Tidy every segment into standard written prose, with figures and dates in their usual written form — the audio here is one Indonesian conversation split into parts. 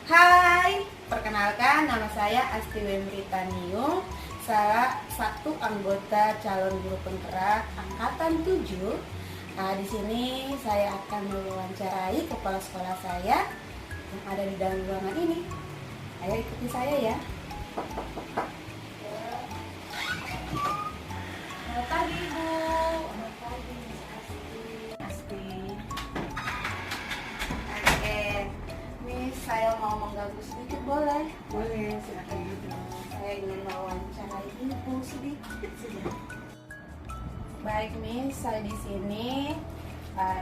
Hai, perkenalkan nama saya Asti Wemrita Niung, salah satu anggota calon guru penggerak angkatan 7. Di sini saya akan mewawancarai kepala sekolah saya yang ada di dalam ruangan ini. Ayo ikuti saya ya. Selamat pagi Bu. Selamat pagi Miss Asti. Oke, Miss, saya mau mengganggu sedikit boleh? Boleh, silakan gitu. Saya ingin mewawancarai Ibu sedikit saja. Baik Miss, saya di sini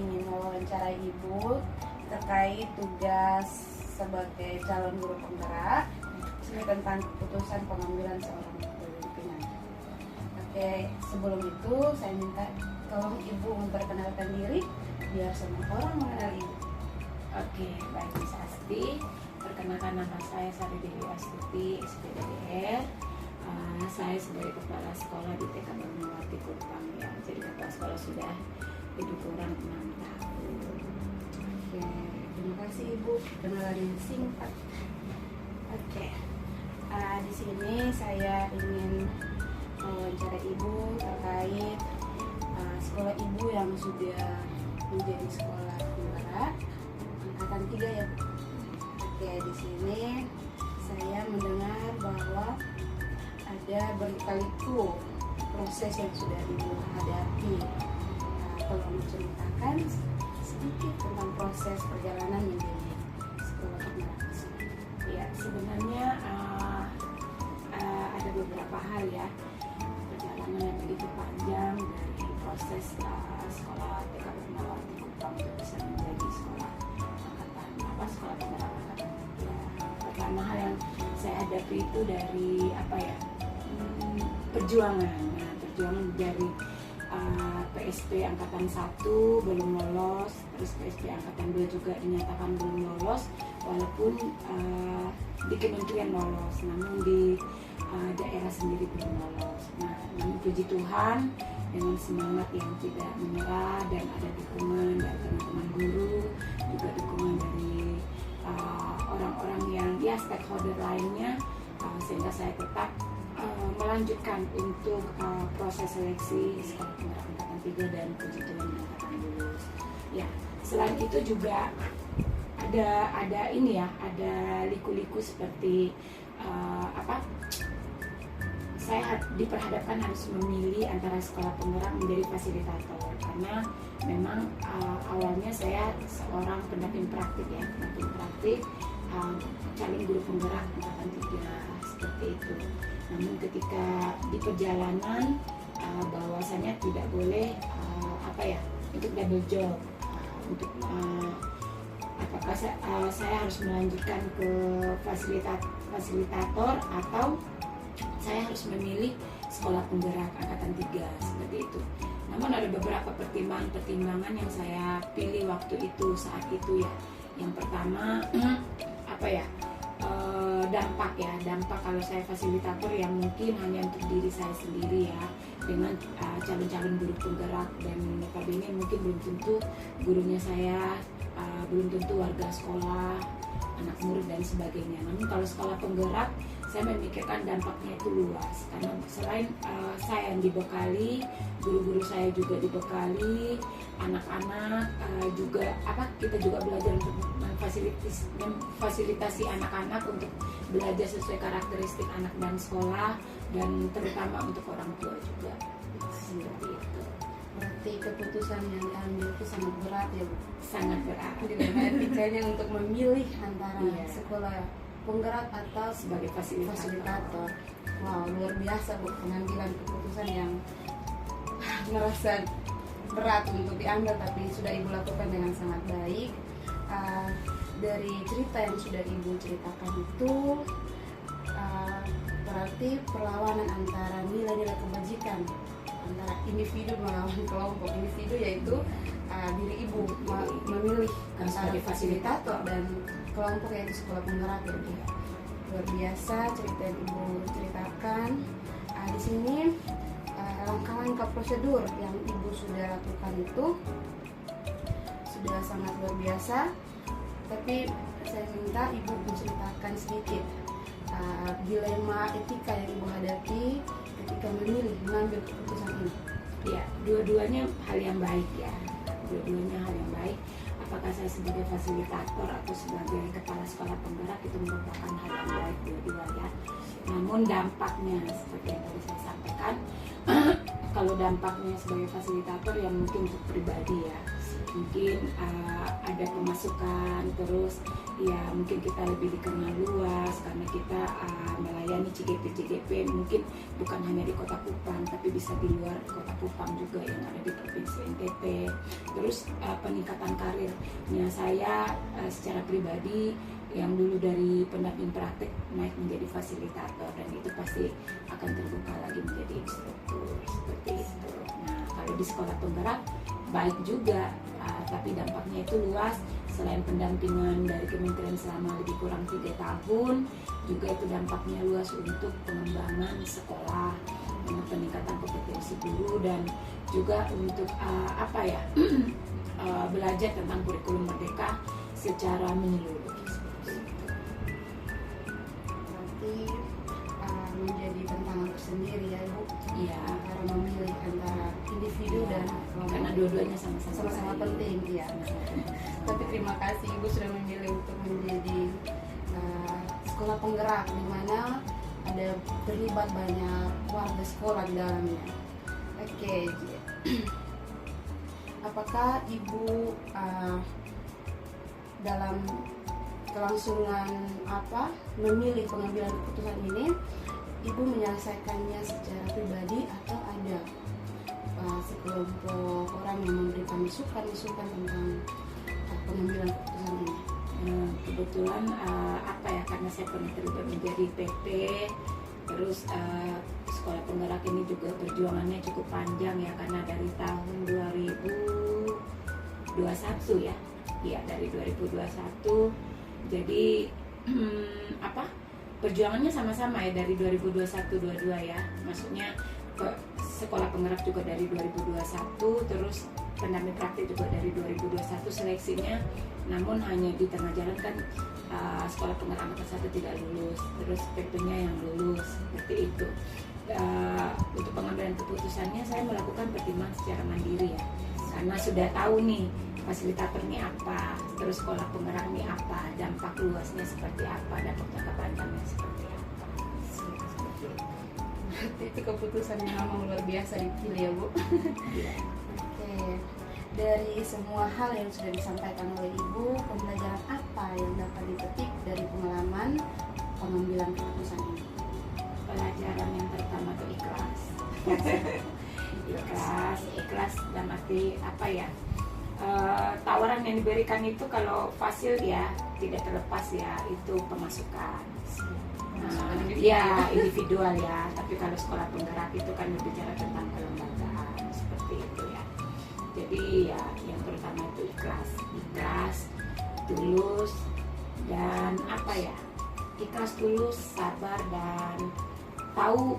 ingin mewawancarai Ibu terkait tugas sebagai calon guru penggerak. Ini tentang keputusan pengambilan seorang pimpinan. Oke, sebelum itu saya minta tolong Ibu memperkenalkan diri biar semua orang mengenal Ibu. Oke, baik Miss Asti. Perkenalkan nama saya Sari Dewi Astuti, SPDDR. Saya sebagai kepala sekolah di TK Barunawati Kupang ya. Jadi kepala sekolah sudah lebih kurang 6 tahun. Oke, terima kasih Ibu. Kenalan yang singkat. Oke, di sini saya ingin mewawancara Ibu terkait sekolah Ibu yang sudah menjadi sekolah penggerak angkatan 3 ya. Oke, di sini saya mendengar bahwa ada berliku proses yang sudah Ibu hadapi. Tolong menceritakan sedikit tentang proses perjalanan menjadi sekolah penggerak. Ya, sebenarnya ada beberapa hal ya. Perjalanan yang begitu panjang dari proses sekolah TK Barunawati Kupang untuk bisa menjadi sekolah sekolah penggerak angkatan 3. Pertama hal yang saya hadapi itu dari perjuangan. Nah, perjuangan dari PSP angkatan 1 belum lolos, terus PSP angkatan 2 juga dinyatakan belum lolos, walaupun di kementerian lolos, namun di daerah sendiri belum lolos. Nah, namun puji Tuhan dengan semangat yang tidak menyerah dan ada dukungan dari teman-teman guru, juga dukungan dari orang-orang yang stakeholder lainnya, sehingga saya tetap melanjutkan untuk proses seleksi sekolah penggerak angkatan 3 dan puji Tuhan dinyatakan lulus. Ya, selain itu juga ada ini ya, ada liku-liku seperti saya diperhadapkan harus memilih antara sekolah penggerak menjadi fasilitator, karena memang awalnya saya seorang pendamping praktik ya, calon guru penggerak angkatan 3 seperti itu. Namun ketika di perjalanan bahwasanya tidak boleh untuk double job, untuk apakah saya harus melanjutkan ke fasilitator atau saya harus memilih sekolah penggerak angkatan 3 seperti itu. Namun ada beberapa pertimbangan yang saya pilih waktu itu, saat itu ya. Yang pertama dampak kalau saya fasilitator yang mungkin hanya untuk diri saya sendiri ya, dengan calon-calon guru penggerak, dan notabene mungkin belum tentu gurunya saya, belum tentu warga sekolah, anak murid dan sebagainya. Namun kalau sekolah penggerak, saya memikirkan dampaknya itu luas, karena selain saya yang dibekali, guru-guru saya juga dibekali, anak-anak juga kita juga belajar untuk memfasilitasi anak-anak untuk belajar sesuai karakteristik anak dan sekolah, dan terutama untuk orang tua juga seperti itu. Berarti keputusan yang diambil itu sangat berat ya Bu? Sangat berat. Etikanya untuk memilih antara sekolah penggerak atau sebagai fasilitator. Wow, luar biasa Bu, pengambilan keputusan yang merasa berat untuk diambil, tapi sudah Ibu lakukan dengan sangat baik. Dari cerita yang sudah Ibu ceritakan itu berarti perlawanan antara nilai-nilai kebajikan antara individu melawan kelompok. Individu yaitu diri Ibu memilih antara fasilitator dan kelompok yaitu sekolah penggerak ya. Luar biasa cerita yang Ibu ceritakan. Di sini langkah-langkah prosedur yang Ibu sudah lakukan itu sudah sangat luar biasa. Tapi saya minta Ibu menceritakan sedikit dilema etika yang Ibu hadapi ketika mengambil keputusan ini. Ya, dua-duanya hal yang baik ya. Dua-duanya hal yang baik. Apakah saya sebagai fasilitator atau sebagai kepala sekolah penggerak itu merupakan hal yang baik dua-dua ya. Namun dampaknya seperti yang tadi saya sampaikan, kalau dampaknya sebagai fasilitator yang mungkin untuk pribadi ya, mungkin ada pemasukan, terus ya mungkin kita lebih dikenal luas karena kita melayani CGP mungkin bukan hanya di Kota Kupang tapi bisa di luar Kota Kupang juga yang ada di Provinsi NTT. Terus peningkatan karirnya saya secara pribadi yang dulu dari pendamping praktik naik menjadi fasilitator, dan itu pasti akan terbuka lagi menjadi instruktur seperti itu. Nah, kalau di sekolah penggerak baik juga, tapi dampaknya itu luas. Selain pendampingan dari kementerian selama lebih kurang 3 tahun, juga itu dampaknya luas untuk pengembangan sekolah dengan peningkatan kompetensi guru, dan juga untuk belajar tentang kurikulum merdeka secara menyeluruh. Berarti menjadi tantangan tersendiri ya Ibu. Iya. Antara memilih antara individu dan karena dua-duanya sama-sama penting ya. Tapi terima kasih Ibu sudah memilih untuk menjadi sekolah penggerak di mana ada terlibat banyak warga sekolah di dalamnya. Oke. Apakah Ibu dalam kelangsungan memilih pengambilan keputusan ini, Ibu menyelesaikannya secara pribadi atau ada sekelompok orang yang memberikan masukan tentang pengambilan keputusan ini? Kebetulan karena saya pernah terlibat menjadi PP, terus sekolah penggerak ini juga perjuangannya cukup panjang ya, karena dari tahun 2021 ya, dari 2021. Jadi perjuangannya sama-sama ya dari 2021-22 ya, maksudnya sekolah penggerak juga dari 2021, terus pendamping praktik juga dari 2021 seleksinya, namun hanya di tengah jalan kan sekolah penggerak angkatan 1 tidak lulus, terus PP-nya yang lulus seperti itu. Untuk pengambilan keputusannya saya melakukan pertimbangan secara mandiri ya, karena sudah tahu nih fasilitator ini apa, terus sekolah penggerak ini apa, dampak luasnya seperti apa, dampak jangka panjangnya seperti apa. Itu keputusan yang memang luar biasa dipilih ya Bu. Iya. Oke. Dari semua hal yang sudah disampaikan oleh Ibu, pembelajaran apa yang dapat dipetik dari pengalaman pengambilan keputusan ini? Pelajaran yang pertama itu ikhlas. ikhlas dan arti tawaran yang diberikan itu kalau fasil ya tidak terlepas ya itu pemasukan. Individual ya, tapi kalau sekolah penggerak itu kan berbicara tentang kelembagaan seperti itu ya. Jadi ya yang pertama itu ikhlas, tulus, dan ikhlas, tulus, sabar, dan tahu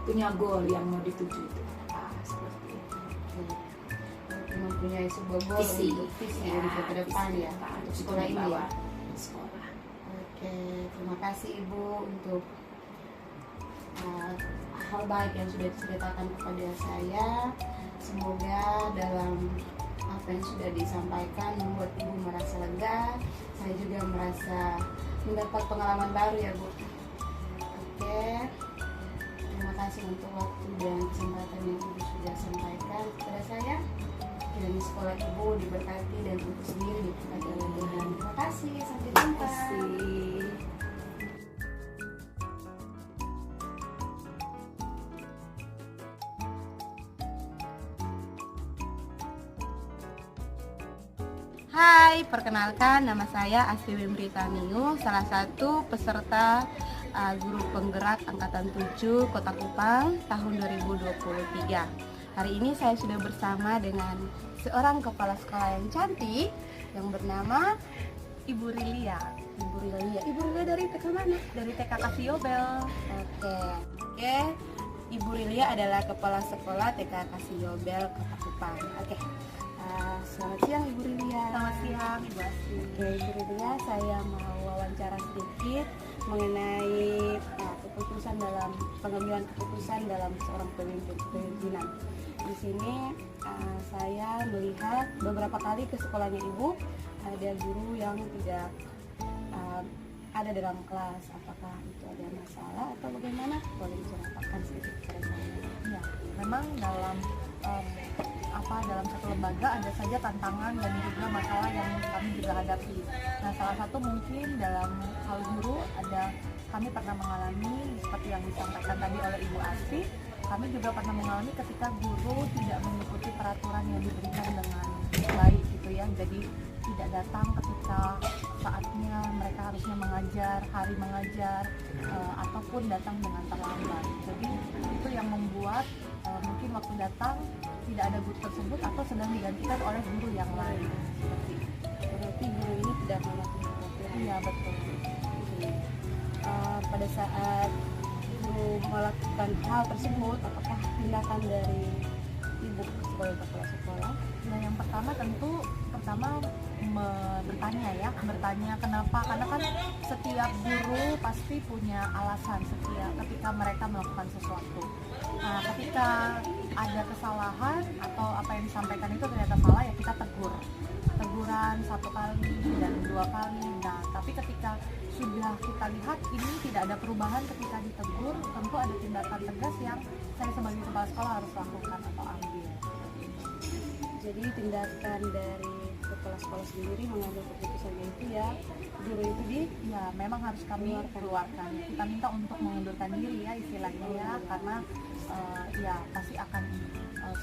punya goal yang mau dituju itu seperti itu. Mempunyai sebuah goal untuk visi untuk ke depan ya, untuk sekolah ini ya. Oke, terima kasih Ibu untuk hal baik yang sudah diceritakan kepada saya. Semoga dalam apa yang sudah disampaikan membuat Ibu merasa lega. Saya juga merasa mendapat pengalaman baru ya Bu. Oke, terima kasih untuk waktu dan kesempatan yang Ibu sudah sampaikan kepada saya. Kiranya sekolah Ibu diberkati dan Ibu sendiri diberkati oleh Tuhan. Terima kasih, sampai jumpa. Terima kasih. Hai, perkenalkan nama saya Asfi Wimrita Niu, salah satu peserta guru penggerak Angkatan 7 Kota Kupang tahun 2023. Hari ini saya sudah bersama dengan seorang kepala sekolah yang cantik yang bernama Ibu Rilia. Ibu Rilia dari TK mana? Dari TK Kasiobel. Oke. Ibu Rilia adalah kepala sekolah TK Kasiobel Kota Kupang. Selamat siang Ibu Rilia. Selamat siang, Ibu Asti. Oke, Ibu Rilia, saya mau wawancara sedikit mengenai pengambilan keputusan dalam seorang pemimpinan. Di sini saya melihat beberapa kali ke sekolahnya Ibu ada guru yang tidak ada dalam kelas. Apakah itu ada masalah atau bagaimana? Boleh diceritakan sedikit kepada saya. Ya, memang dalam dalam satu lembaga ada saja tantangan dan juga masalah yang kami juga hadapi. Nah, salah satu mungkin dalam hal guru kami pernah mengalami seperti yang disampaikan tadi oleh Ibu Asti. Kami juga pernah mengalami ketika guru tidak mengikuti peraturan yang diberikan dengan baik gitu ya. Jadi tidak datang ketika saatnya mereka harusnya mengajar, hari mengajar, ataupun datang dengan terlambat. Jadi itu yang membuat mungkin waktu datang tidak ada guru tersebut atau sedang digantikan oleh guru yang lain. Seperti itu. Berarti guru ini tidak mematuhi peraturan. Iya, betul. Pada saat guru melakukan hal tersebut, apakah tindakan dari Ibu sebagai kepala sekolah? Nah, yang pertama tentu bertanya kenapa, karena kan setiap guru pasti punya alasan ketika mereka melakukan sesuatu. Nah, ketika ada kesalahan atau apa yang disampaikan itu ternyata salah, ya kita teguran 1 kali dan 2 kali. Nah, tapi ketika sudah kita lihat ini tidak ada perubahan ketika ditegur, tentu ada tindakan tegas yang saya sebagai kepala sekolah harus lakukan atau ambil. Jadi tindakan dari kepala sekolah sendiri mengambil keputusannya itu ya guru itu memang harus kami keluarkan. Kita minta untuk mengundurkan diri ya istilahnya ya, karena pasti akan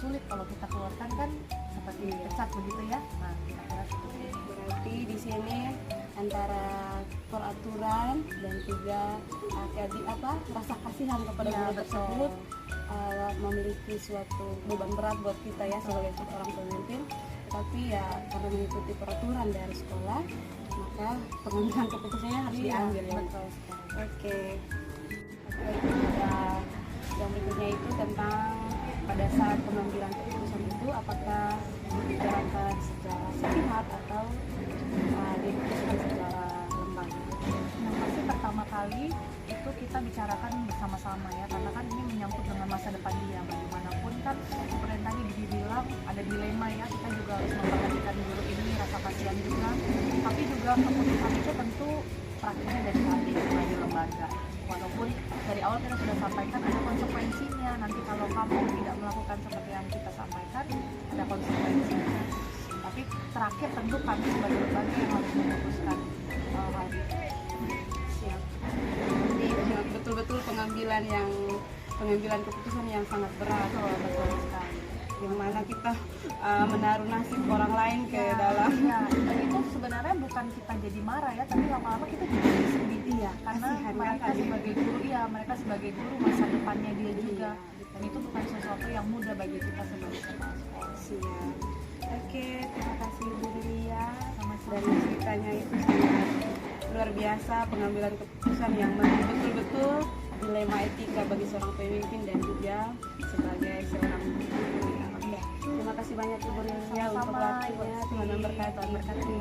sulit kalau kita keluarkan kan seperti pecat begitu ya. Nah, kira-kira seperti itu. Berarti di sini antara peraturan dan juga rasa kasihan kepada guru tersebut memiliki suatu beban berat buat kita ya sebagai seorang pemimpin. Tapi ya karena mengikuti peraturan dari sekolah, maka pengambilan keputusannya harus diambil ya. Betul. Oke. Yang berikutnya itu tentang pada saat pengambilan keputusan itu apakah dibicarakan secara sepihak atau diputuskan secara lembaga. Yang pasti pertama kali itu kita bicarakan bersama-sama ya, karena kan ini menyangkut dengan masa depan dia. Bagaimanapun kan seperti yang tadi dibilang ada dilema ya, kita juga harus memperhatikan guru ini, rasa kasihan juga, tapi juga keputusan itu tentu praktiknya dari kami sebagai lembaga. Walaupun dari awal kita sudah sampaikan ada konsekuensinya, nanti kalau kamu tidak melakukan seperti yang kita sampaikan ada konsekuensinya. Tapi terakhir tentu kami sebagai lembaga yang harus memutuskan hal itu. Siap. Jadi betul-betul pengambilan keputusan yang sangat berat. Betul sekali. Yang mana kita menaruh nasib orang lain ke dalam. Ya, dan itu sebenarnya bukan kita jadi marah ya, tapi lama-lama kita jadi sedih ya, karena Kasihan, mereka sebagai guru mereka sebagai guru masa depannya dia juga, dan itu bukan sesuatu yang mudah bagi kita sebagai kepala sekolah. Siap. Oke, terima kasih Bu Rilia. Sama-sama. Dari ceritanya itu sangat luar biasa, pengambilan keputusan yang betul-betul dilema etika bagi seorang pemimpin dan juga sebagai seorang guru. Terima kasih banyak Ibu Rilia untuk Sama-sama, waktunya. Ibu Tuhan Asti. memberkati.